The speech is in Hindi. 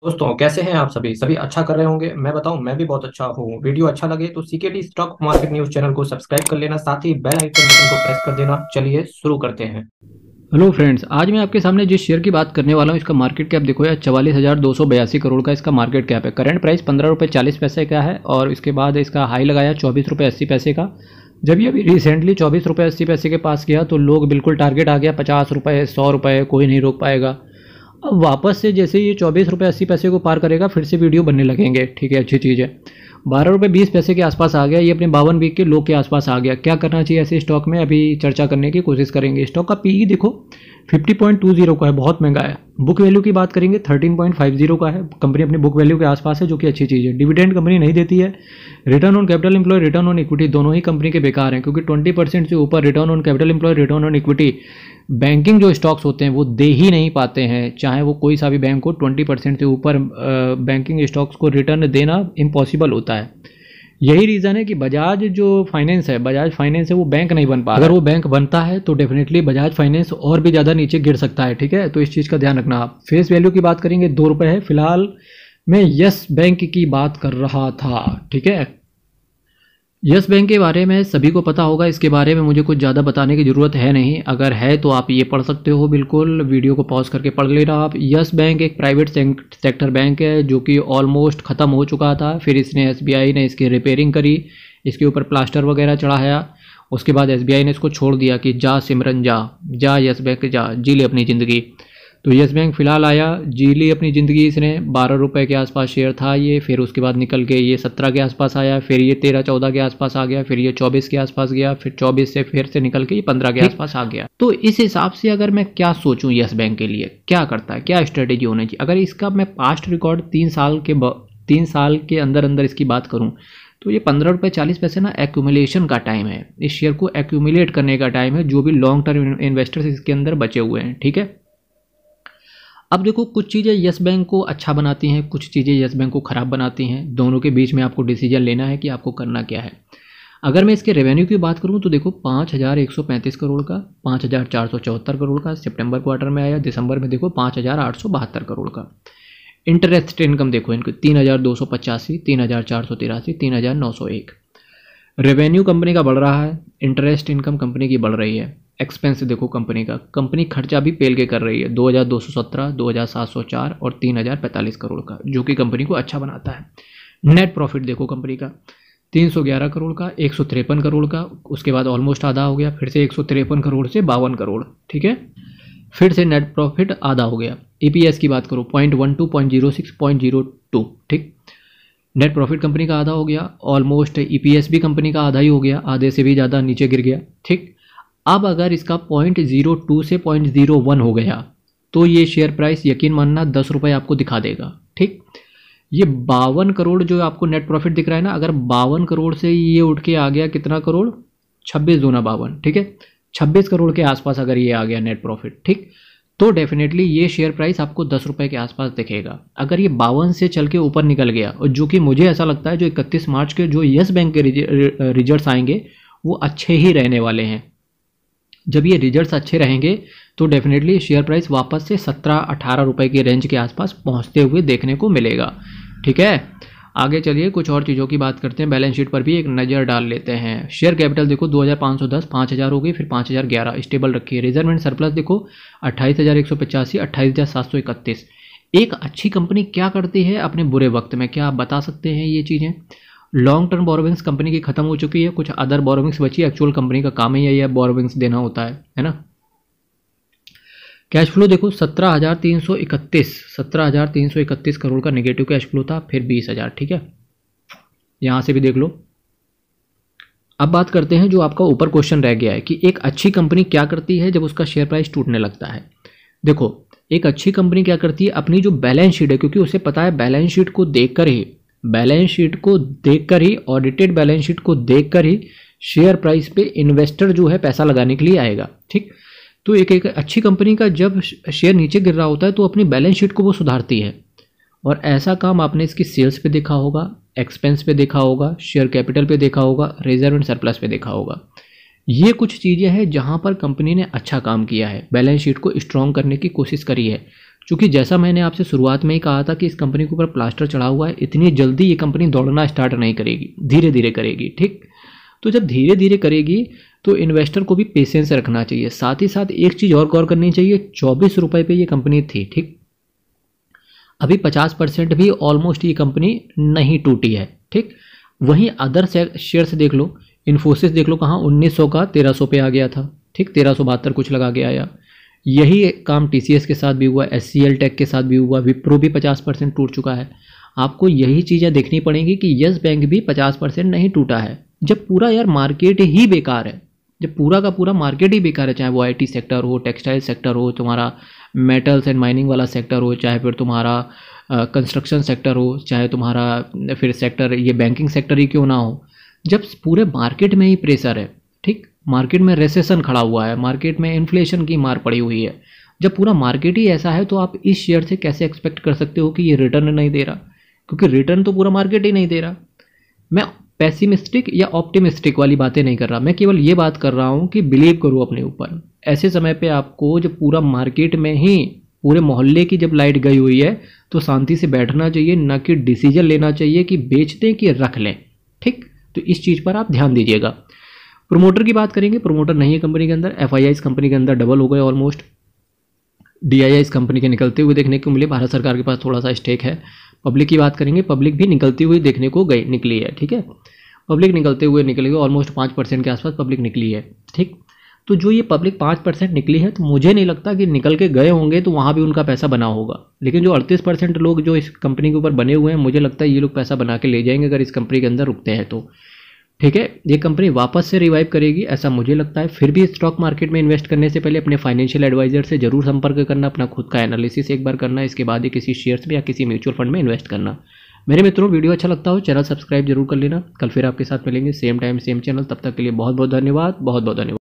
दोस्तों कैसे हैं आप सभी सभी अच्छा कर रहे होंगे। मैं बताऊं, मैं भी बहुत अच्छा हूं। वीडियो अच्छा लगे तो CKD stock market news channel को सब्सक्राइब कर लेना, साथ ही बेल आइकन बटन को प्रेस कर देना। चलिए शुरू करते हैं। हेलो फ्रेंड्स, आज मैं आपके सामने जिस शेयर की बात करने वाला हूं इसका मार्केट कैप देखो यार, 44,282 करोड़ का इसका मार्केट कैप है। करंट प्राइस 15 रुपये 40 पैसे का है और इसके बाद इसका हाई लगाया 24 रुपये 80 पैसे का। जब ये अभी रिसेंटली 24 रुपये 80 पैसे के पास गया तो लोग बिल्कुल टारगेट आ गया 50 रुपये 100 रुपये, कोई नहीं रोक पाएगा। अब वापस से जैसे ये 24 रुपये 80 पैसे को पार करेगा फिर से वीडियो बनने लगेंगे। ठीक है, अच्छी चीज़ है। 12 रुपये 20 पैसे के आसपास आ गया, ये अपने 52 वीक के लो के आसपास आ गया। क्या करना चाहिए ऐसे स्टॉक में, अभी चर्चा करने की कोशिश करेंगे। स्टॉक का पीई देखो 50.20 का है, बहुत महंगा है। बुक वैल्यू की बात करेंगे 13.50 का है। कंपनी अपनी बुक वैल्यू के आसपास है, जो कि अच्छी चीज़ है। डिविडेंड कंपनी नहीं देती है। Return on capital employ, return on equity दोनों ही कंपनी के बेकार हैं, क्योंकि 20% से ऊपर return on capital employ, return on equity banking जो स्टॉक्स होते हैं वो दे ही नहीं पाते हैं। चाहे वो कोई सा भी बैंक हो, 20% से ऊपर बैंकिंग स्टॉक्स को रिटर्न देना इम्पॉसिबल होता है। यही रीज़न है कि बजाज बजाज फाइनेंस है वो बैंक नहीं बन पा। अगर वो बैंक बनता है तो डेफिनेटली बजाज फाइनेंस और भी ज़्यादा नीचे गिर सकता है। ठीक है, तो इस चीज़ का ध्यान रखना आप। फेस वैल्यू की बात करेंगे 2 रुपये है। फिलहाल मैं यस बैंक की बात कर रहा था। ठीक है, यस बैंक के बारे में सभी को पता होगा, इसके बारे में मुझे कुछ ज़्यादा बताने की ज़रूरत है नहीं। अगर है तो आप ये पढ़ सकते हो, बिल्कुल वीडियो को पॉज करके पढ़ लेना आप। यस बैंक एक प्राइवेट सेक्टर बैंक है जो कि ऑलमोस्ट ख़त्म हो चुका था। फिर इसने एसबीआई ने इसकी रिपेयरिंग करी, इसके ऊपर प्लास्टर वगैरह चढ़ाया। उसके बाद एसबीआई ने इसको छोड़ दिया कि जा सिमरन जा, जा यस बैंक जा, जी ले अपनी ज़िंदगी। तो यस बैंक फिलहाल आया, जी ली अपनी ज़िंदगी इसने। 12 रुपये के आसपास शेयर था ये, फिर उसके बाद निकल के ये 17 के आसपास आया, फिर ये 13-14 के आसपास आ गया, फिर ये 24 के आसपास गया, फिर 24 से फिर से निकल के ये 15 के आसपास आ गया। तो इस हिसाब से अगर मैं क्या सोचूं यस बैंक के लिए क्या करता है, क्या स्ट्रेटेजी होनी चाहिए, अगर इसका मैं पास्ट रिकॉर्ड 3 साल के अंदर अंदर इसकी बात करूँ तो ये 15 रुपये 40 पैसे ना एक्यूमुलेशन का टाइम है। इस शेयर को एक्यूमुलेट करने का टाइम है, जो भी लॉन्ग टर्म इन्वेस्टर्स इसके अंदर बचे हुए हैं। ठीक है, अब देखो कुछ चीज़ें यस बैंक को अच्छा बनाती हैं, कुछ चीज़ें यस बैंक को ख़राब बनाती हैं। दोनों के बीच में आपको डिसीजन लेना है कि आपको करना क्या है। अगर मैं इसके रेवेन्यू की बात करूं तो देखो 5,135 करोड़ का, 5,474 करोड़ का सितंबर क्वार्टर में आया। दिसंबर में देखो 5,872 करोड़ का। इंटरेस्ट इनकम देखो इनको 3,285, 3,483, 3,901। रेवेन्यू कंपनी का बढ़ रहा है, इंटरेस्ट इनकम कंपनी की बढ़ रही है। एक्सपेंस देखो कंपनी का, कंपनी खर्चा भी पेल के कर रही है 2,217, 2,704 और 3,045 करोड़ का, जो कि कंपनी को अच्छा बनाता है। नेट प्रॉफिट देखो कंपनी का 311 करोड़ का, 153 करोड़ का, उसके बाद ऑलमोस्ट आधा हो गया, फिर से 153 करोड़ से 52 करोड़। ठीक है, फिर से नेट प्रॉफिट आधा हो गया। ईपीएस की बात करो 0.12, 0.06, 0.02। ठीक, नेट प्रॉफिट कंपनी का आधा हो गया, ऑलमोस्ट ईपीएस भी कंपनी का आधा ही हो गया, आधे से भी ज़्यादा नीचे गिर गया। ठीक, अब अगर इसका 0.02 से 0.01 हो गया तो ये शेयर प्राइस यकीन मानना 10 रुपये आपको दिखा देगा। ठीक, ये 52 करोड़ जो आपको नेट प्रॉफिट दिख रहा है ना, अगर 52 करोड़ से ये उठ के आ गया कितना करोड़, 26 दूना 52। ठीक है, 26 करोड़ के आसपास अगर ये आ गया नेट प्रॉफिट, ठीक, तो डेफिनेटली ये शेयर प्राइस आपको 10 रुपये के आसपास दिखेगा। अगर ये 52 से चल के ऊपर निकल गया, और जो कि मुझे ऐसा लगता है जो 31 मार्च के जो यस बैंक के रिजल्ट्स आएंगे वो अच्छे ही रहने वाले हैं। जब ये रिजल्ट्स अच्छे रहेंगे तो डेफिनेटली शेयर प्राइस वापस से 17-18 रुपये के रेंज के आसपास पहुंचते हुए देखने को मिलेगा। ठीक है, आगे चलिए कुछ और चीज़ों की बात करते हैं। बैलेंस शीट पर भी एक नज़र डाल लेते हैं। शेयर कैपिटल देखो 2,510, 5,000 हो गई, फिर 5,011 स्टेबल रखी है। रिजर्व एंड सरप्लस देखो 28,185, 28,731। एक अच्छी कंपनी क्या करती है अपने बुरे वक्त में, क्या आप बता सकते हैं ये चीज़ें? लॉन्ग टर्म बोरोविंग्स कंपनी की खत्म हो चुकी है, कुछ अदर बोरोविंग्स बची। एक्चुअल कंपनी का काम ही यही है, बोरोविंग्स देना होता है ना। कैश फ्लो देखो 17,331 करोड़ का नेगेटिव कैश फ्लो था, फिर 20,000। ठीक है, यहां से भी देख लो। अब बात करते हैं जो आपका ऊपर क्वेश्चन रह गया है कि एक अच्छी कंपनी क्या करती है जब उसका शेयर प्राइस टूटने लगता है। देखो एक अच्छी कंपनी क्या करती है, अपनी जो बैलेंस शीट है, क्योंकि उसे पता है बैलेंस शीट को देखकर ही ऑडिटेड बैलेंस शीट को देखकर ही शेयर प्राइस पे इन्वेस्टर जो है पैसा लगाने के लिए आएगा। ठीक, तो एक अच्छी कंपनी का जब शेयर नीचे गिर रहा होता है तो अपनी बैलेंस शीट को वो सुधारती है, और ऐसा काम आपने इसकी सेल्स पे देखा होगा, एक्सपेंस पे देखा होगा, शेयर कैपिटल पे देखा होगा, रिजर्व एंड सरप्लस पे देखा होगा। ये कुछ चीज़ें हैं जहाँ पर कंपनी ने अच्छा काम किया है, बैलेंस शीट को स्ट्रॉन्ग करने की कोशिश करी है। क्योंकि जैसा मैंने आपसे शुरुआत में ही कहा था कि इस कंपनी के ऊपर प्लास्टर चढ़ा हुआ है, इतनी जल्दी ये कंपनी दौड़ना स्टार्ट नहीं करेगी, धीरे धीरे करेगी। ठीक, तो जब धीरे धीरे करेगी तो इन्वेस्टर को भी पेशेंस रखना चाहिए। साथ ही साथ एक चीज़ और गौर करनी चाहिए, 24 रुपये पे ये कंपनी थी। ठीक, अभी 50% भी ऑलमोस्ट ये कंपनी नहीं टूटी है। ठीक, वहीं अदर शेयर्स देख लो, इन्फोसिस देख लो, कहाँ 1900 का 1300 पे आ गया था। ठीक, 1372 कुछ लगा के आया। यही काम TCS के साथ भी हुआ, SCL टेक के साथ भी हुआ, विप्रो भी 50% टूट चुका है। आपको यही चीज़ें देखनी पड़ेंगी कि यस बैंक भी 50% नहीं टूटा है। जब पूरा यार मार्केट ही बेकार है, जब पूरा का पूरा मार्केट ही बेकार है, चाहे वो IT सेक्टर हो, टेक्सटाइल सेक्टर हो, तुम्हारा मेटल्स एंड माइनिंग वाला सेक्टर हो, चाहे फिर तुम्हारा कंस्ट्रक्शन सेक्टर हो, चाहे तुम्हारा फिर सेक्टर ये बैंकिंग सेक्टर ही क्यों ना हो, जब पूरे मार्केट में ही प्रेशर है। ठीक, मार्केट में रेसेशन खड़ा हुआ है, मार्केट में इन्फ्लेशन की मार पड़ी हुई है, जब पूरा मार्केट ही ऐसा है तो आप इस शेयर से कैसे एक्सपेक्ट कर सकते हो कि ये रिटर्न नहीं दे रहा, क्योंकि रिटर्न तो पूरा मार्केट ही नहीं दे रहा। मैं पैसिमिस्टिक या ऑप्टिमिस्टिक वाली बातें नहीं कर रहा, मैं केवल ये बात कर रहा हूँ कि बिलीव करो अपने ऊपर। ऐसे समय पे आपको जब पूरा मार्केट में ही पूरे मोहल्ले की जब लाइट गई हुई है तो शांति से बैठना चाहिए, ना कि डिसीजन लेना चाहिए कि बेच दें कि रख लें। ठीक, तो इस चीज़ पर आप ध्यान दीजिएगा। प्रोमोटर की बात करेंगे, प्रोमोटर नहीं है कंपनी के अंदर, FII इस कंपनी के अंदर डबल हो गए ऑलमोस्ट। DII इस कंपनी के निकलते हुए देखने को मिले, भारत सरकार के पास थोड़ा सा स्टेक है। पब्लिक की बात करेंगे, पब्लिक भी निकलती हुई देखने को निकली है। ठीक है, पब्लिक निकलते हुए निकली हुई, ऑलमोस्ट 5% के आसपास पब्लिक निकली है। ठीक, तो जो ये पब्लिक 5% निकली है, तो मुझे नहीं लगता कि निकल के गए होंगे तो वहाँ भी उनका पैसा बना होगा। लेकिन जो 38% लोग जो इस कंपनी के ऊपर बने हुए हैं, मुझे लगता है ये लोग पैसा बना के ले जाएंगे अगर इस कंपनी के अंदर रुकते हैं तो। ठीक है, ये कंपनी वापस से रिवाइव करेगी ऐसा मुझे लगता है। फिर भी स्टॉक मार्केट में इन्वेस्ट करने से पहले अपने फाइनेंशियल एडवाइजर से जरूर संपर्क करना, अपना खुद का एनालिसिस एक बार करना, इसके बाद ही किसी शेयर्स में या किसी म्यूचुअल फंड में इन्वेस्ट करना। मेरे मित्रों, वीडियो अच्छा लगता हो चैनल सब्सक्राइब जरूर कर लेना। कल फिर आपके साथ मिलेंगे सेम टाइम सेम चैनल, तब तक के लिए बहुत बहुत धन्यवाद, बहुत बहुत धन्यवाद।